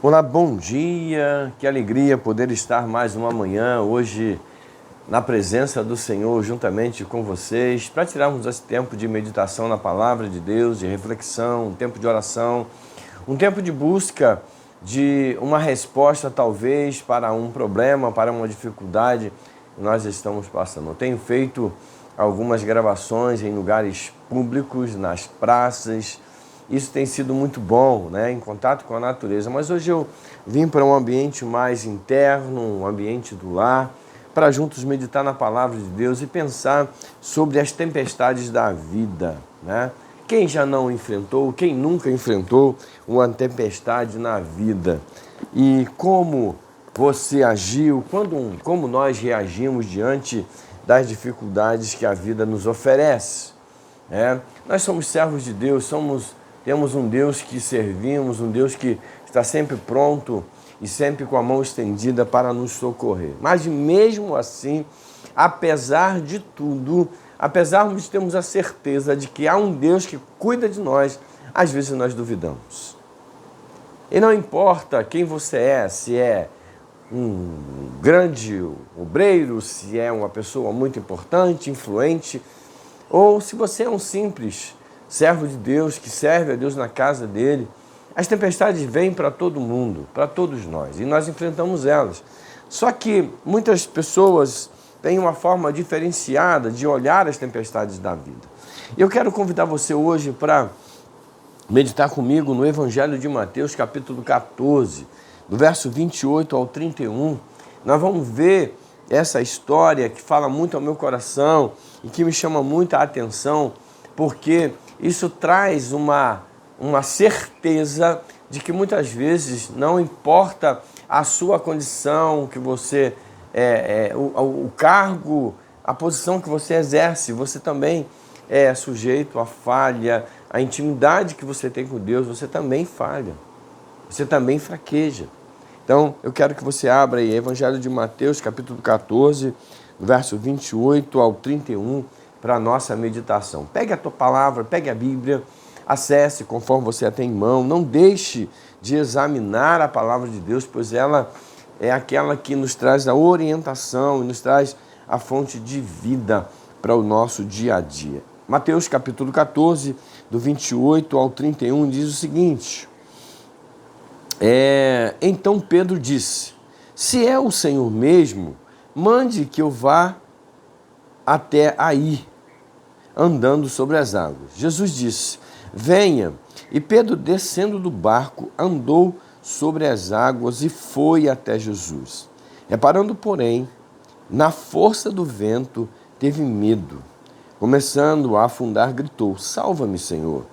Olá, bom dia, que alegria poder estar mais uma manhã hoje na presença do Senhor juntamente com vocês para tirarmos esse tempo de meditação na palavra de Deus, de reflexão, um tempo de oração, um tempo de busca de uma resposta talvez para um problema, para uma dificuldade que nós estamos passando. Eu tenho feito algumas gravações em lugares públicos, nas praças. Isso tem sido muito bom, né? Em contato com a natureza. Mas hoje eu vim para um ambiente mais interno, um ambiente do lar, para juntos meditar na palavra de Deus e pensar sobre as tempestades da vida, né? Quem já não enfrentou, quem nunca enfrentou uma tempestade na vida? E como você agiu, como nós reagimos diante das dificuldades que a vida nos oferece? Nós somos servos de Deus, temos um Deus que servimos, um Deus que está sempre pronto e sempre com a mão estendida para nos socorrer. Mas mesmo assim, apesar de tudo, apesar de termos a certeza de que há um Deus que cuida de nós, às vezes nós duvidamos. E não importa quem você é, se é um grande obreiro, se é uma pessoa muito importante, influente, ou se você é um simples servo de Deus, que serve a Deus na casa dele, as tempestades vêm para todo mundo, para todos nós, e nós enfrentamos elas. Só que muitas pessoas têm uma forma diferenciada de olhar as tempestades da vida. Eu quero convidar você hoje para meditar comigo no Evangelho de Mateus, capítulo 14, do verso 28 ao 31. Nós vamos ver essa história que fala muito ao meu coração e que me chama muita atenção, porque isso traz uma certeza de que muitas vezes não importa a sua condição, que você o cargo, a posição que você exerce, você também é sujeito à falha, a intimidade que você tem com Deus, você também falha, você também fraqueja. Então, eu quero que você abra aí Evangelho de Mateus, capítulo 14, verso 28 ao 31, para a nossa meditação. Pegue a tua palavra, pegue a Bíblia, acesse conforme você a tem em mão, não deixe de examinar a palavra de Deus, pois ela é aquela que nos traz a orientação e nos traz a fonte de vida para o nosso dia a dia. Mateus capítulo 14, do 28 ao 31, diz o seguinte: Então Pedro disse: se é o Senhor mesmo, mande que eu vá até aí, andando sobre as águas. Jesus disse: venha. E Pedro, descendo do barco, andou sobre as águas e foi até Jesus. Reparando, porém, na força do vento, teve medo. Começando a afundar, gritou: salva-me, Senhor.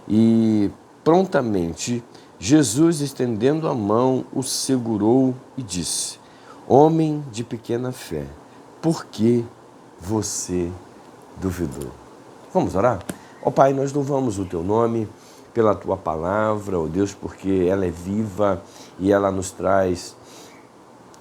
E prontamente Jesus, estendendo a mão, o segurou e disse: homem de pequena fé, por que você duvidou? Vamos orar? Ó Pai, nós louvamos o Teu nome pela Tua palavra, ó Deus, porque ela é viva e ela nos traz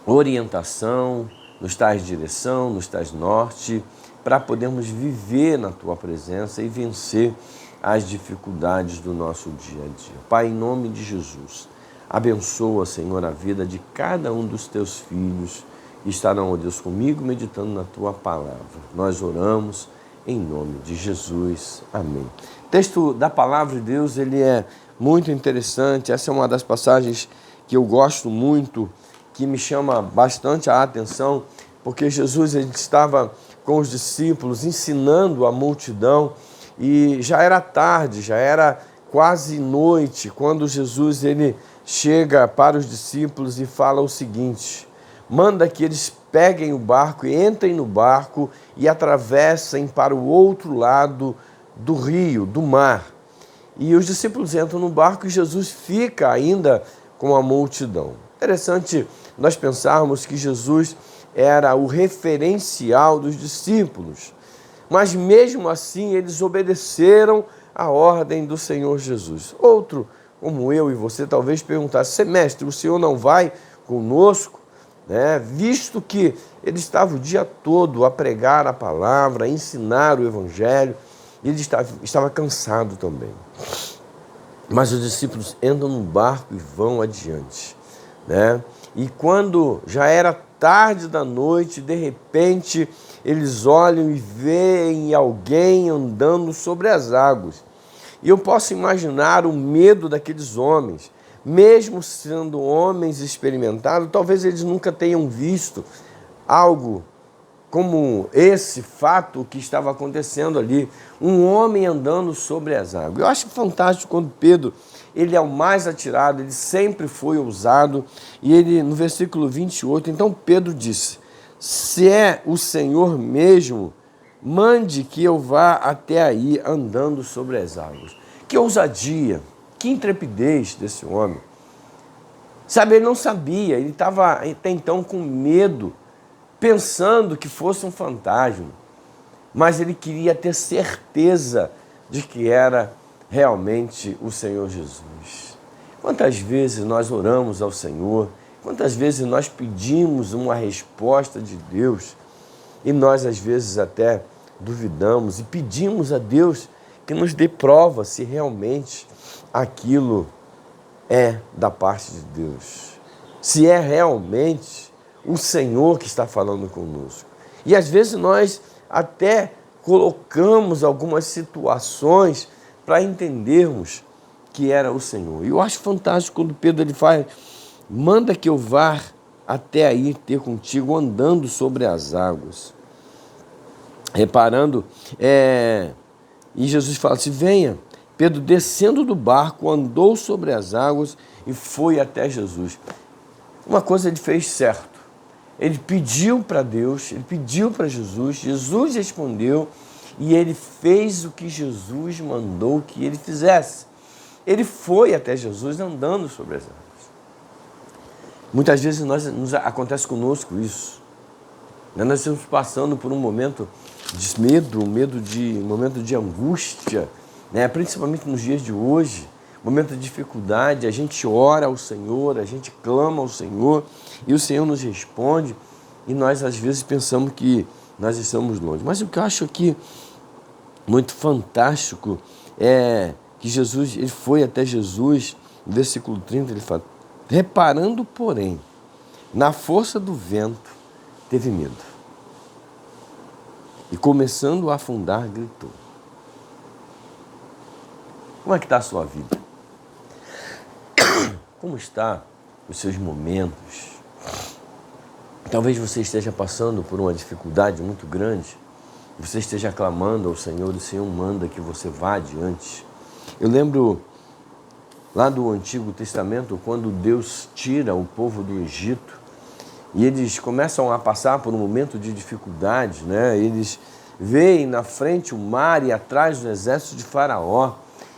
orientação, nos traz direção, nos traz norte, para podermos viver na Tua presença e vencer as dificuldades do nosso dia a dia. Pai, em nome de Jesus, abençoa, Senhor, a vida de cada um dos Teus filhos que estarão, ó Deus, comigo meditando na Tua palavra. Nós oramos em nome de Jesus. Amém. O texto da palavra de Deus, ele é muito interessante. Essa é uma das passagens que eu gosto muito, que me chama bastante a atenção, porque Jesus, ele estava com os discípulos ensinando a multidão e já era tarde, já era quase noite, quando Jesus, ele chega para os discípulos e fala o seguinte: manda que eles peguem o barco e entrem no barco e atravessem para o outro lado do rio, do mar. E os discípulos entram no barco e Jesus fica ainda com a multidão. Interessante nós pensarmos que Jesus era o referencial dos discípulos, mas mesmo assim eles obedeceram a ordem do Senhor Jesus. Outro, como eu e você, talvez perguntasse: mestre, o Senhor não vai conosco? Visto que ele estava o dia todo a pregar a palavra, a ensinar o Evangelho, e ele estava cansado também. Mas os discípulos entram no barco e vão adiante, né? E quando já era tarde da noite, de repente, eles olham e veem alguém andando sobre as águas. E eu posso imaginar o medo daqueles homens, mesmo sendo homens experimentados, talvez eles nunca tenham visto algo como esse fato que estava acontecendo ali, um homem andando sobre as águas. Eu acho fantástico quando Pedro, ele é o mais atirado, ele sempre foi ousado, e ele, no versículo 28, então Pedro disse, se é o Senhor mesmo, mande que eu vá até aí andando sobre as águas. Que ousadia, que intrepidez desse homem. Sabe, ele não sabia, ele estava até então com medo, pensando que fosse um fantasma, mas ele queria ter certeza de que era realmente o Senhor Jesus. Quantas vezes nós oramos ao Senhor, quantas vezes nós pedimos uma resposta de Deus e nós às vezes até duvidamos e pedimos a Deus que nos dê prova se realmente aquilo é da parte de Deus, se é realmente o Senhor que está falando conosco. E às vezes nós até colocamos algumas situações para entendermos que era o Senhor. E eu acho fantástico quando Pedro ele faz, manda que eu vá até aí ter contigo andando sobre as águas. Reparando, e Jesus fala assim, venha. Pedro, descendo do barco, andou sobre as águas e foi até Jesus. Uma coisa ele fez certo. Ele pediu para Deus, ele pediu para Jesus, Jesus respondeu e ele fez o que Jesus mandou que ele fizesse. Ele foi até Jesus andando sobre as águas. Muitas vezes acontece conosco isso. Nós estamos passando por um momento de medo, um momento de angústia, né? Principalmente nos dias de hoje, momento de dificuldade, a gente ora ao Senhor, a gente clama ao Senhor e o Senhor nos responde e nós às vezes pensamos que nós estamos longe. Mas o que eu acho aqui muito fantástico é que Jesus, ele foi até Jesus, no versículo 30 ele fala, reparando porém na força do vento, teve medo. E começando a afundar, gritou. Como é que está a sua vida? Como está os seus momentos? Talvez você esteja passando por uma dificuldade muito grande. Você esteja clamando ao Senhor, o Senhor manda que você vá adiante. Eu lembro lá do Antigo Testamento, quando Deus tira o povo do Egito e eles começam a passar por um momento de dificuldade, né? Eles veem na frente o mar e atrás o exército de Faraó.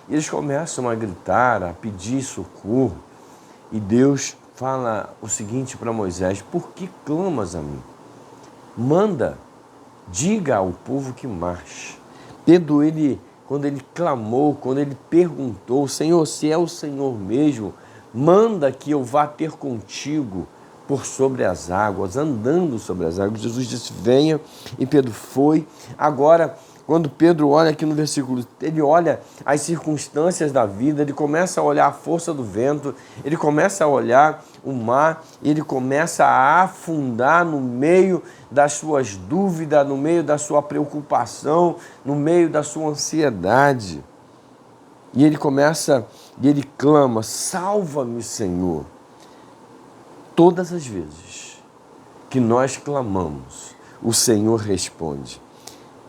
E eles começam a gritar, a pedir socorro. E Deus fala o seguinte para Moisés, por que clamas a mim? Manda, diga ao povo que marche. Pedro, quando ele clamou, quando ele perguntou, Senhor, se é o Senhor mesmo, manda que eu vá ter contigo por sobre as águas, andando sobre as águas. Jesus disse, venha, e Pedro foi. Agora, quando Pedro olha aqui no versículo, ele olha as circunstâncias da vida, ele começa a olhar a força do vento, ele começa a olhar o mar, ele começa a afundar no meio das suas dúvidas, no meio da sua preocupação, no meio da sua ansiedade. E ele clama, salva-me, Senhor. Todas as vezes que nós clamamos, o Senhor responde.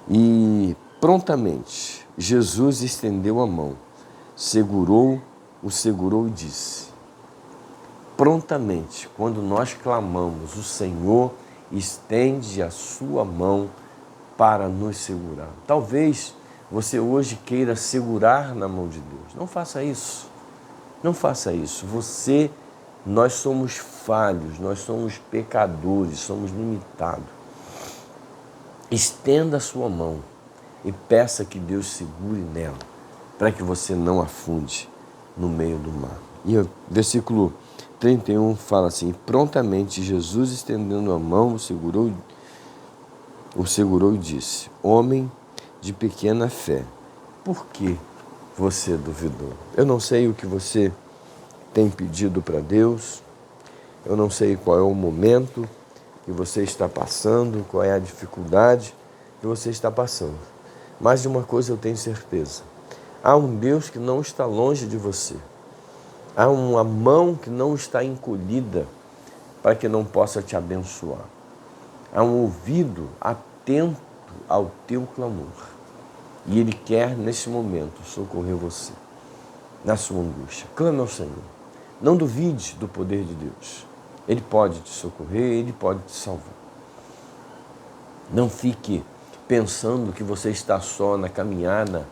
E prontamente Jesus estendeu a mão, o segurou e disse. Prontamente, quando nós clamamos, o Senhor estende a sua mão para nos segurar. Talvez você hoje queira segurar na mão de Deus. Não faça isso. Não faça isso. Nós somos falhos, nós somos pecadores, somos limitados. Estenda a sua mão e peça que Deus segure nela, para que você não afunde no meio do mar. E o versículo 31 fala assim, prontamente Jesus estendendo a mão, o segurou e disse, homem de pequena fé, por que você duvidou. Eu não sei o que você tem pedido para Deus, eu não sei qual é o momento que você está passando, qual é a dificuldade que você está passando. Mas de uma coisa eu tenho certeza: há um Deus que não está longe de você. Há uma mão que não está encolhida para que não possa te abençoar. Há um ouvido atento ao teu clamor. E Ele quer, nesse momento, socorrer você na sua angústia. Clame ao Senhor. Não duvide do poder de Deus. Ele pode te socorrer, Ele pode te salvar. Não fique pensando que você está só na caminhada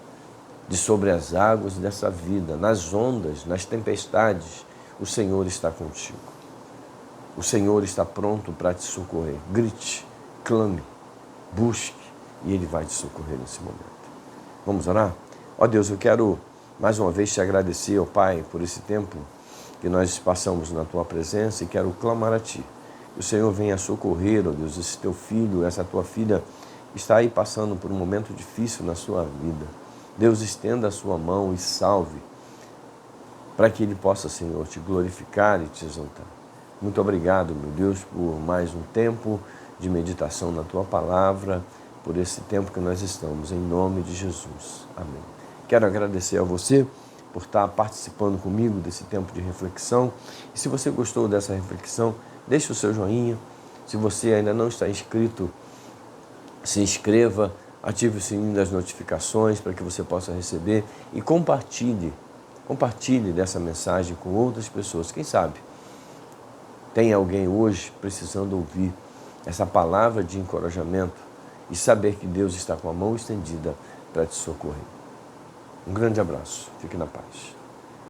de sobre as águas dessa vida, nas ondas, nas tempestades. O Senhor está contigo. O Senhor está pronto para te socorrer. Grite, clame, busque e Ele vai te socorrer nesse momento. Vamos orar? Ó Deus, eu quero mais uma vez te agradecer, ó Pai, por esse tempo que nós passamos na Tua presença e quero clamar a Ti. Que o Senhor venha socorrer, ó Deus, esse Teu filho, essa Tua filha está aí passando por um momento difícil na sua vida. Deus, estenda a sua mão e salve, para que Ele possa, Senhor, te glorificar e te exaltar. Muito obrigado, meu Deus, por mais um tempo de meditação na Tua palavra, por esse tempo que nós estamos, em nome de Jesus. Amém. Quero agradecer a você por estar participando comigo desse tempo de reflexão. E se você gostou dessa reflexão, deixe o seu joinha. Se você ainda não está inscrito, se inscreva, ative o sininho das notificações para que você possa receber e compartilhe dessa mensagem com outras pessoas. Quem sabe tem alguém hoje precisando ouvir essa palavra de encorajamento e saber que Deus está com a mão estendida para te socorrer. Um grande abraço. Fique na paz.